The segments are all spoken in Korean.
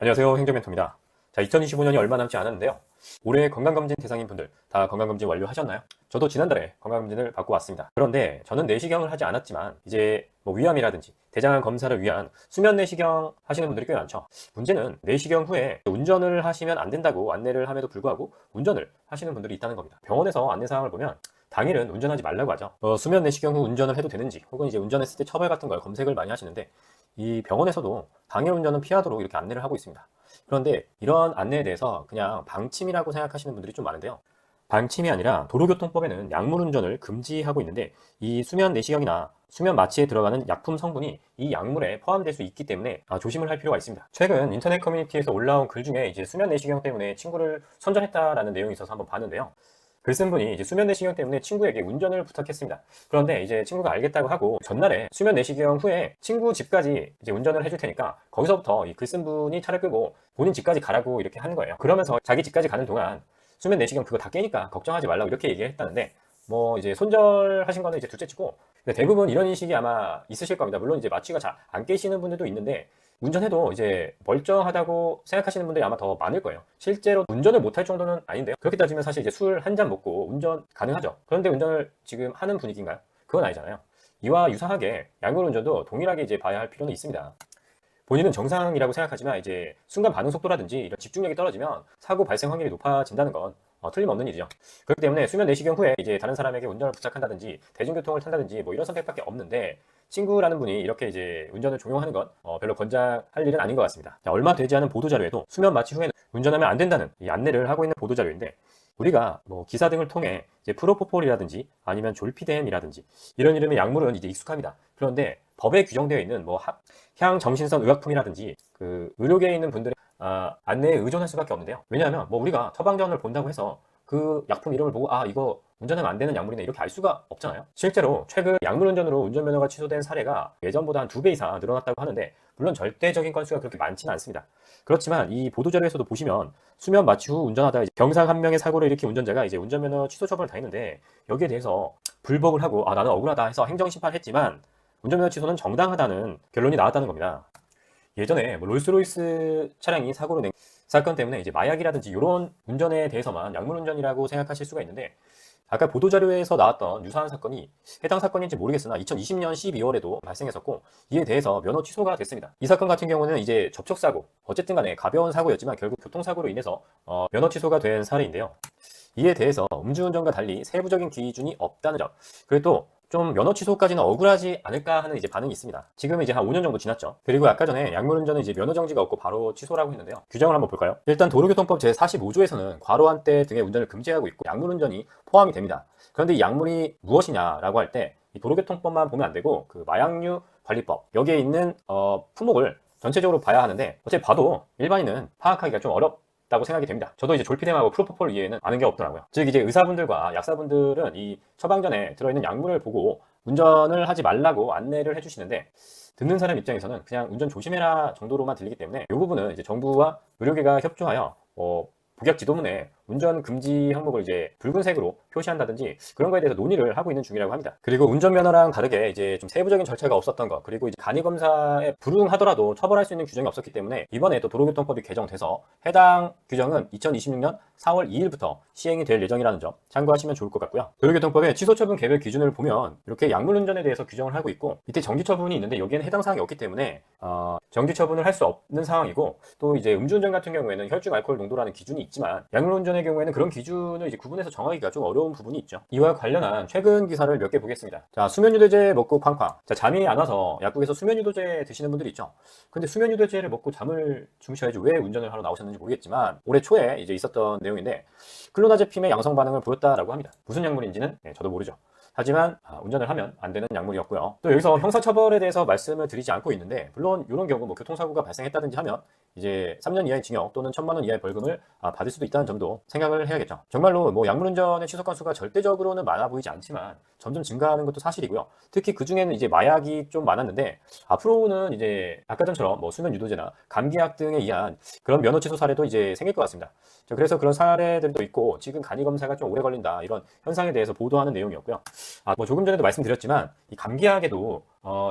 안녕하세요. 행정멘토입니다. 자, 2025년이 얼마 남지 않았는데요. 올해 건강검진 대상인 분들 다 건강검진 완료하셨나요? 저도 지난달에 건강검진을 받고 왔습니다. 그런데 저는 내시경을 하지 않았지만 이제 뭐 위암이라든지 대장암 검사를 위한 수면 내시경 하시는 분들이 꽤 많죠. 문제는 내시경 후에 운전을 하시면 안 된다고 안내를 함에도 불구하고 운전을 하시는 분들이 있다는 겁니다. 병원에서 안내사항을 보면 당일은 운전하지 말라고 하죠. 수면 내시경 후 운전을 해도 되는지 혹은 이제 운전했을 때 처벌 같은 걸 검색을 많이 하시는데 이 병원에서도 당일 운전은 피하도록 이렇게 안내를 하고 있습니다. 그런데 이런 안내에 대해서 그냥 방침이라고 생각하시는 분들이 좀 많은데요. 방침이 아니라 도로교통법에는 약물 운전을 금지하고 있는데 이 수면 내시경이나 수면 마취에 들어가는 약품 성분이 이 약물에 포함될 수 있기 때문에 조심을 할 필요가 있습니다. 최근 인터넷 커뮤니티에서 올라온 글 중에 이제 수면 내시경 때문에 친구를 선전했다라는 내용이 있어서 한번 봤는데요. 글 쓴 분이 이제 수면 내시경 때문에 친구에게 운전을 부탁했습니다. 그런데 이제 친구가 알겠다고 하고 전날에 수면 내시경 후에 친구 집까지 이제 운전을 해줄 테니까 거기서부터 이 글 쓴 분이 차를 끄고 본인 집까지 가라고 이렇게 하는 거예요. 그러면서 자기 집까지 가는 동안 수면 내시경 그거 다 깨니까 걱정하지 말라고 이렇게 얘기했다는데 뭐 이제 손절하신 거는 이제 둘째치고 대부분 이런 인식이 아마 있으실 겁니다. 물론 이제 마취가 잘 안 깨시는 분들도 있는데 운전해도 이제 멀쩡하다고 생각하시는 분들이 아마 더 많을 거예요. 실제로 운전을 못할 정도는 아닌데요. 그렇게 따지면 사실 이제 술 한 잔 먹고 운전 가능하죠. 그런데 운전을 지금 하는 분위기인가요? 그건 아니잖아요. 이와 유사하게 약물 운전도 동일하게 이제 봐야 할 필요는 있습니다. 본인은 정상이라고 생각하지만 이제 순간 반응 속도라든지 이런 집중력이 떨어지면 사고 발생 확률이 높아진다는 건 틀림없는 일이죠. 그렇기 때문에 수면 내시경 후에 이제 다른 사람에게 운전을 부탁한다든지 대중교통을 탄다든지 뭐 이런 선택밖에 없는데 친구라는 분이 이렇게 이제 운전을 종용하는 건 별로 권장할 일은 아닌 것 같습니다. 자, 얼마 되지 않은 보도자료에도 수면 마취 후에는 운전하면 안 된다는 이 안내를 하고 있는 보도자료인데 우리가 뭐 기사 등을 통해 이제 프로포폴이라든지 아니면 졸피뎀이라든지 이런 이름의 약물은 이제 익숙합니다. 그런데 법에 규정되어 있는 뭐 향정신성 의약품이라든지 그 의료계에 있는 분들의 안내에 의존할 수밖에 없는데요. 왜냐하면 뭐 우리가 처방전을 본다고 해서 그 약품 이름을 보고 이거 운전하면 안 되는 약물이네 이렇게 알 수가 없잖아요. 실제로 최근 약물 운전으로 운전면허가 취소된 사례가 예전보다 한 2배 이상 늘어났다고 하는데 물론 절대적인 건수가 그렇게 많지는 않습니다. 그렇지만 이 보도자료에서도 보시면 수면 마취 후 운전하다 병상 한 명의 사고를 일으킨 운전자가 이제 운전면허 취소 처분을 당했는데 여기에 대해서 불복을 하고 나는 억울하다 해서 행정심판을 했지만 운전면허 취소는 정당하다는 결론이 나왔다는 겁니다. 예전에 뭐 롤스로이스 차량이 사고로 낸 사건 때문에 이제 마약이라든지 이런 운전에 대해서만 약물 운전이라고 생각하실 수가 있는데 아까 보도자료에서 나왔던 유사한 사건이 해당 사건인지 모르겠으나 2020년 12월에도 발생했었고 이에 대해서 면허 취소가 됐습니다. 이 사건 같은 경우는 이제 접촉사고 어쨌든 간에 가벼운 사고였지만 결국 교통사고로 인해서 면허 취소가 된 사례인데요. 이에 대해서 음주운전과 달리 세부적인 기준이 없다는 점 그리고 또 좀 면허 취소까지는 억울하지 않을까 하는 이제 반응이 있습니다. 지금 이제 한 5년 정도 지났죠. 그리고 아까 전에 약물 운전은 이제 면허 정지가 없고 바로 취소라고 했는데요. 규정을 한번 볼까요? 일단 도로교통법 제45조에서는 과로한 때 등의 운전을 금지하고 있고 약물 운전이 포함이 됩니다. 그런데 이 약물이 무엇이냐라고 할 때 이 도로교통법만 보면 안 되고 그 마약류 관리법 여기에 있는 품목을 전체적으로 봐야 하는데 어차피 봐도 일반인은 파악하기가 좀 어렵다고 생각이 됩니다. 저도 이제 졸피뎀하고 프로포폴 이외에는 아는 게 없더라고요. 즉 이제 의사분들과 약사분들은 이 처방전에 들어있는 약물을 보고 운전을 하지 말라고 안내를 해주시는데 듣는 사람 입장에서는 그냥 운전 조심해라 정도로만 들리기 때문에 이 부분은 이제 정부와 의료계가 협조하여 복약지도문에 운전 금지 항목을 이제 붉은색으로 표시한다든지 그런 거에 대해서 논의를 하고 있는 중이라고 합니다. 그리고 운전면허랑 다르게 이제 좀 세부적인 절차가 없었던 거 그리고 이제 간이검사에 불응하더라도 처벌할 수 있는 규정이 없었기 때문에 이번에 또 도로교통법이 개정돼서 해당 규정은 2026년 4월 2일부터 시행이 될 예정이라는 점 참고하시면 좋을 것 같고요. 도로교통법의 취소처분 개별 기준을 보면 이렇게 약물운전에 대해서 규정을 하고 있고 밑에 정지처분이 있는데 여기에는 해당 사항이 없기 때문에 정지처분을 할 수 없는 상황이고 또 이제 음주운전 같은 경우에는 혈중 알코올 농도라는 기준이 있지만 약물운전의 경우에는 그런 기준을 이제 구분해서 정하기가 좀 어려운 부분이 있죠. 이와 관련한 최근 기사를 몇 개 보겠습니다. 자, 수면유도제 먹고 쾅쾅. 자, 잠이 안 와서 약국에서 수면유도제 드시는 분들이 있죠. 근데 수면유도제를 먹고 잠을 주무셔야지 왜 운전을 하러 나오셨는지 모르겠지만 올해 초에 이제 있었던 내용인데 클로나제핌의 양성 반응을 보였다라고 합니다. 무슨 약물인지는 저도 모르죠. 하지만 운전을 하면 안 되는 약물이었고요. 또 여기서 형사처벌에 대해서 말씀을 드리지 않고 있는데 물론 이런 경우 뭐 교통사고가 발생했다든지 하면 이제 3년 이하의 징역 또는 1,000만 원 이하의 벌금을 받을 수도 있다는 점도 생각을 해야겠죠. 정말로 뭐 약물운전의 취소 건수가 절대적으로는 많아 보이지 않지만 점점 증가하는 것도 사실이고요. 특히 그 중에는 이제 마약이 좀 많았는데 앞으로는 이제 아까 전처럼 뭐 수면 유도제나 감기약 등에 의한 그런 면허 취소 사례도 이제 생길 것 같습니다. 그래서 그런 사례들도 있고 지금 간이검사가 좀 오래 걸린다 이런 현상에 대해서 보도하는 내용이었고요. 뭐 조금 전에도 말씀드렸지만 이 감기약에도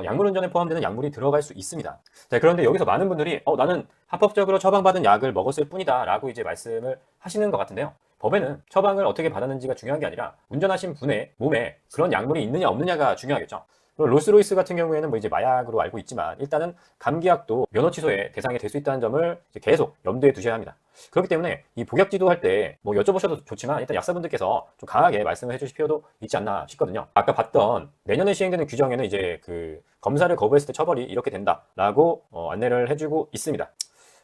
약물운전에 포함되는 약물이 들어갈 수 있습니다. 자, 그런데 여기서 많은 분들이 나는 합법적으로 처방받은 약을 먹었을 뿐이다 라고 이제 말씀을 하시는 것 같은데요. 법에는 처방을 어떻게 받았는지가 중요한 게 아니라 운전하신 분의 몸에 그런 약물이 있느냐 없느냐가 중요하겠죠. 롤스로이스 같은 경우에는 뭐 이제 마약으로 알고 있지만 일단은 감기약도 면허 취소의 대상이 될 수 있다는 점을 이제 계속 염두에 두셔야 합니다. 그렇기 때문에 이 복약지도 할 때 뭐 여쭤보셔도 좋지만 일단 약사분들께서 좀 강하게 말씀을 해주실 필요도 있지 않나 싶거든요. 아까 봤던 내년에 시행되는 규정에는 이제 그 검사를 거부했을 때 처벌이 이렇게 된다라고 안내를 해주고 있습니다.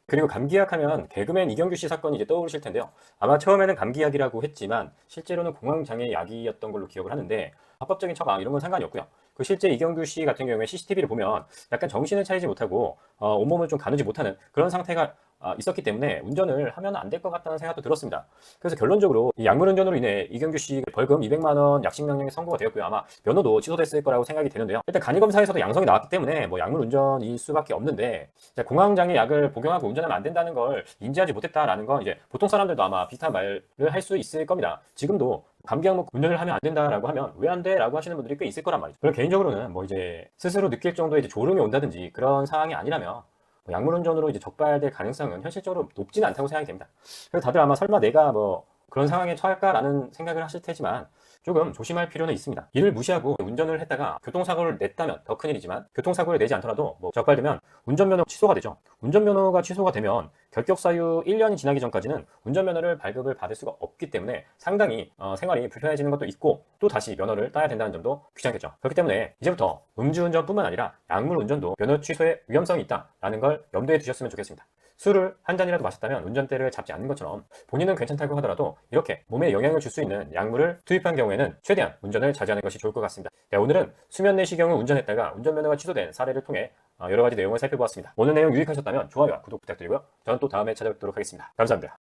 그리고 감기약 하면 개그맨 이경규 씨 사건이 이제 떠오르실 텐데요. 아마 처음에는 감기약이라고 했지만 실제로는 공황장애 약이었던 걸로 기억을 하는데 합법적인 처방 이런 건 상관이 없고요. 그 실제 이경규 씨 같은 경우에 CCTV를 보면 약간 정신을 차리지 못하고 온몸을 좀 가누지 못하는 그런 상태가 있었기 때문에 운전을 하면 안 될 것 같다는 생각도 들었습니다. 그래서 결론적으로 이 약물운전으로 인해 이경규 씨 벌금 200만 원 약식 명령이 선고가 되었고요. 아마 면허도 취소됐을 거라고 생각이 되는데요. 일단 간이검사에서도 양성이 나왔기 때문에 뭐 약물운전일 수밖에 없는데 공황장애 약을 복용하고 운전하면 안 된다는 걸 인지하지 못했다라는 건 이제 보통 사람들도 아마 비슷한 말을 할 수 있을 겁니다. 지금도 감기약 먹고 운전을 하면 안 된다라고 하면 왜 안 돼? 라고 하시는 분들이 꽤 있을 거란 말이죠. 그럼 개인적으로는 뭐 이제 스스로 느낄 정도의 이제 졸음이 온다든지 그런 상황이 아니라면 약물운전으로 이제 적발될 가능성은 현실적으로 높지는 않다고 생각이 됩니다. 그래서 다들 아마 설마 내가 뭐 그런 상황에 처할까라는 생각을 하실 테지만 조금 조심할 필요는 있습니다. 이를 무시하고 운전을 했다가 교통사고를 냈다면 더 큰일이지만 교통사고를 내지 않더라도 뭐 적발되면 운전면허 취소가 되죠. 운전면허가 취소가 되면 결격 사유 1년이 지나기 전까지는 운전면허를 발급을 받을 수가 없기 때문에 상당히 생활이 불편해지는 것도 있고 또 다시 면허를 따야 된다는 점도 귀찮겠죠. 그렇기 때문에 이제부터 음주운전뿐만 아니라 약물운전도 면허 취소의 위험성이 있다라는 걸 염두에 두셨으면 좋겠습니다. 술을 한 잔이라도 마셨다면 운전대를 잡지 않는 것처럼 본인은 괜찮다고 하더라도 이렇게 몸에 영향을 줄 수 있는 약물을 투입한 경우에는 최대한 운전을 자제하는 것이 좋을 것 같습니다. 네, 오늘은 수면 내시경을 운전했다가 운전면허가 취소된 사례를 통해 여러 가지 내용을 살펴보았습니다. 오늘 내용 유익하셨다면 좋아요와 구독 부탁드리고요. 저는 또 다음에 찾아뵙도록 하겠습니다. 감사합니다.